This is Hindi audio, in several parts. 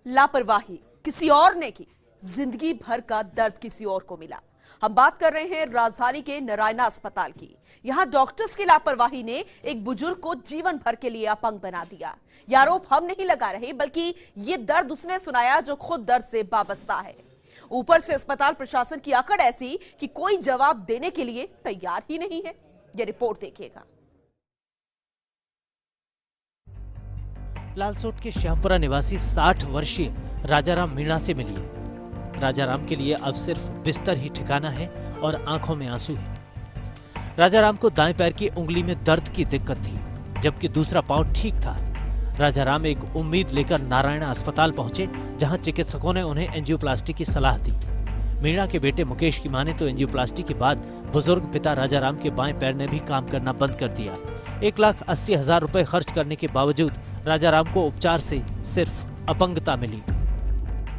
लापरवाही किसी और ने की, जिंदगी भर का दर्द किसी और को मिला। हम बात कर रहे हैं राजधानी के नारायणा अस्पताल की। यहां डॉक्टर्स की लापरवाही ने एक बुजुर्ग को जीवन भर के लिए अपंग बना दिया। यह आरोप हम नहीं लगा रहे, बल्कि ये दर्द उसने सुनाया जो खुद दर्द से वाबस्ता है। ऊपर से अस्पताल प्रशासन की अकड़ ऐसी कि कोई जवाब देने के लिए तैयार ही नहीं है। यह रिपोर्ट देखिएगा। लालसोट के श्यामपुरा निवासी 60 वर्षीय राजाराम मीणा से मिलिए। राजाराम के लिए अब सिर्फ बिस्तर ही ठिकाना है और आंखों में आंसू है। राजाराम को दाएं पैर की उंगली में दर्द की दिक्कत थी, जबकि दूसरा पांव ठीक था। राजाराम एक उम्मीद लेकर नारायणा अस्पताल पहुंचे, जहां चिकित्सकों ने उन्हें एंजियोप्लास्टी की सलाह दी। मीणा के बेटे मुकेश की माने तो एंजियोप्लास्टी के बाद बुजुर्ग पिता राजाराम के बाएं पैर ने भी काम करना बंद कर दिया। 1,80,000 रुपए खर्च करने के बावजूद राजाराम को उपचार से सिर्फ अपंगता मिली।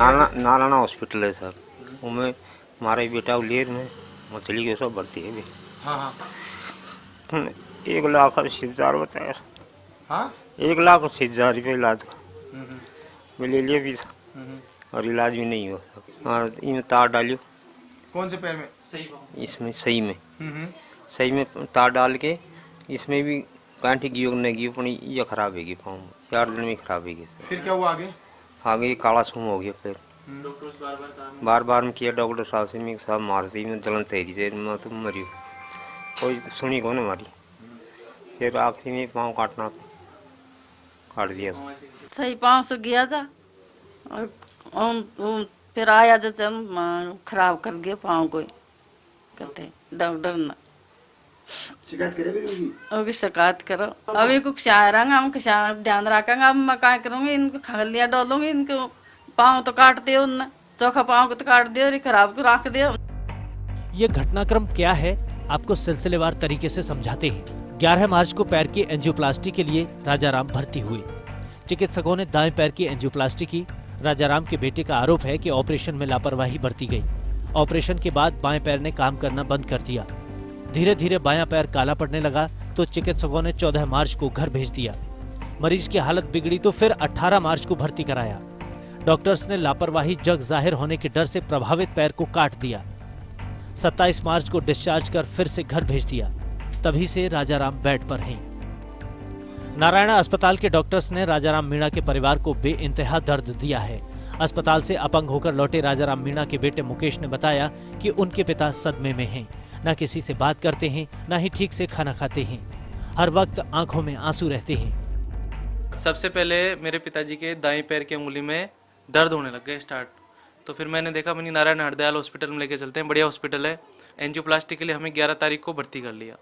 नारायणा हॉस्पिटल है सर, उनमें हमारा बेटा उलेर में मछली के सब भर्ती है। हाँ 1,80,000 बताया। हाँ 1,80,000 रुपये इलाज का मैं ले लिया भी और इलाज भी नहीं हो सका। और इसमें तार डालियो। कौन से पैर में? इसमें सही में तार डाल के इसमें भी कांठी गियो नहीं गियो, पर ये खराब है पाँव 4 दिन में खराब है। फिर क्या हुआ आगे काला सूम हो गया। फिर बार में किया डॉक्टर साहब से, मैं साहब मार दी, मैं जलन तेरी से मैं तुम मरी, कोई सुनी कौन हमारी। फिर आखिरी में पाँव काट दिया। सही पाँव से गया था और फिर आया जो खराब कर गया पाँव को, कहते डॉक्टर ने शिकायत करे अभी शिकायत करो। अभी कुछ हम ध्यान रखेंगे। अब मैं क्या करूँगी, इनको खलिया डालूंगी, इनको पाँव तो काट दियो, उनने चौखा पाँव को तो काट दियो और खराब को रख दियो। ये घटनाक्रम क्या है, आपको सिलसिलेवार तरीके से समझाते हैं। 11 मार्च को पैर की एंजियोप्लास्टी के लिए राजाराम भर्ती हुए। चिकित्सकों ने दाएं पैर की एंजियोप्लास्टी की। राजाराम के बेटे का आरोप है कि ऑपरेशन में लापरवाही बरती गई। ऑपरेशन के बाद बाएं पैर ने काम करना बंद कर दिया। धीरे धीरे बायां पैर काला पड़ने लगा तो चिकित्सकों ने 14 मार्च को घर भेज दिया। मरीज की हालत बिगड़ी तो फिर 18 मार्च को भर्ती कराया। डॉक्टर्स ने लापरवाही जग जाहिर होने के डर से प्रभावित पैर को काट दिया। 27 मार्च को डिस्चार्ज कर फिर से घर भेज दिया। तभी से राजाराम बेड पर हैं। नारायणा अस्पताल के डॉक्टर्स ने राजाराम मीणा के परिवार को बेइंतहा दर्द दिया है। अस्पताल से अपंग होकर लौटे राजाराम मीणा के बेटे मुकेश ने बताया कि उनके पिता सदमे में हैं। न किसी से बात करते हैं, न ही ठीक से खाना खाते हैं। हर वक्त आंखों में आंसू रहते हैं। सबसे पहले मेरे पिताजी के दाएं पैर की उंगली में दर्द होने लग गए स्टार्ट। तो फिर मैंने देखा, मैंने नारायण हरदयाल हॉस्पिटल में लेके चलते हैं, बढ़िया हॉस्पिटल है। एंजियोप्लास्टी के लिए हमें 11 तारीख को भर्ती कर लिया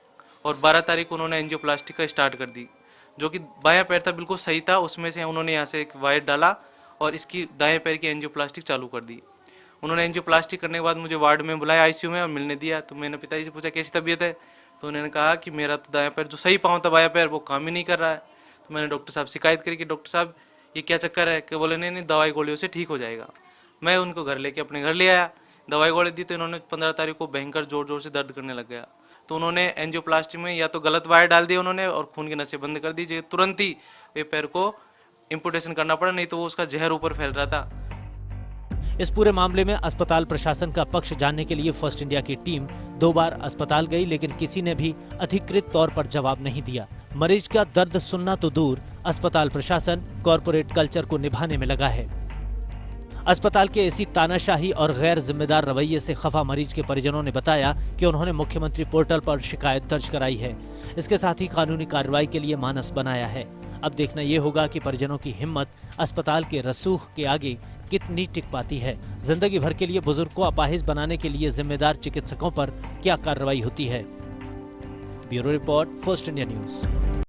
और 12 तारीख को उन्होंने एंजियोप्लास्टी का स्टार्ट कर दी। जो कि बायां पैर था बिल्कुल सही था, उसमें से उन्होंने यहाँ से एक वायर डाला और इसकी दाएं पैर की एंजियोप्लास्टी चालू कर दी। उन्होंने एंजियोप्लास्टी करने के बाद मुझे वार्ड में बुलाया, आईसीयू में, और मिलने दिया। तो मैंने पिताजी से पूछा कैसी तबीयत है, तो उन्होंने कहा कि मेरा तो दायां पैर जो सही पाँव था बायां पैर वो काम ही नहीं कर रहा है। तो मैंने डॉक्टर साहब शिकायत करी कि डॉक्टर साहब ये क्या चक्कर है, कि बोले नहीं दवाई गोलियों से ठीक हो जाएगा। मैं उनको घर लेके अपने घर ले आया, दवाई गोली दी तो इन्होंने 15 तारीख को भयंकर जोर जोर से दर्द करने लग गया। तो उन्होंने एंजियोप्लास्टी में या तो गलत वायर डाल दिया उन्होंने और खून की नसें बंद कर दी। तुरंत ही वे पैर को इम्पुटेशन करना पड़ा, नहीं तो वो उसका जहर ऊपर फैल रहा था। इस पूरे मामले में अस्पताल प्रशासन का पक्ष जानने के लिए फर्स्ट इंडिया की टीम 2 बार अस्पताल गई, लेकिन किसी ने भी अधिकृत तौर पर जवाब नहीं दिया। मरीज का दर्द सुनना तो दूर, अस्पताल प्रशासन कॉर्पोरेट कल्चर को निभाने में लगा है। अस्पताल के इसी तानाशाही और गैर जिम्मेदार रवैये से खफा मरीज के परिजनों ने बताया कि उन्होंने मुख्यमंत्री पोर्टल पर शिकायत दर्ज कराई है। इसके साथ ही कानूनी कार्रवाई के लिए मानस बनाया है। अब देखना ये होगा कि परिजनों की हिम्मत अस्पताल के रसूख के आगे कितनी टिक पाती है। जिंदगी भर के लिए बुजुर्ग को अपाहिज बनाने के लिए जिम्मेदार चिकित्सकों पर क्या कार्रवाई होती है। Bureau report, first India news.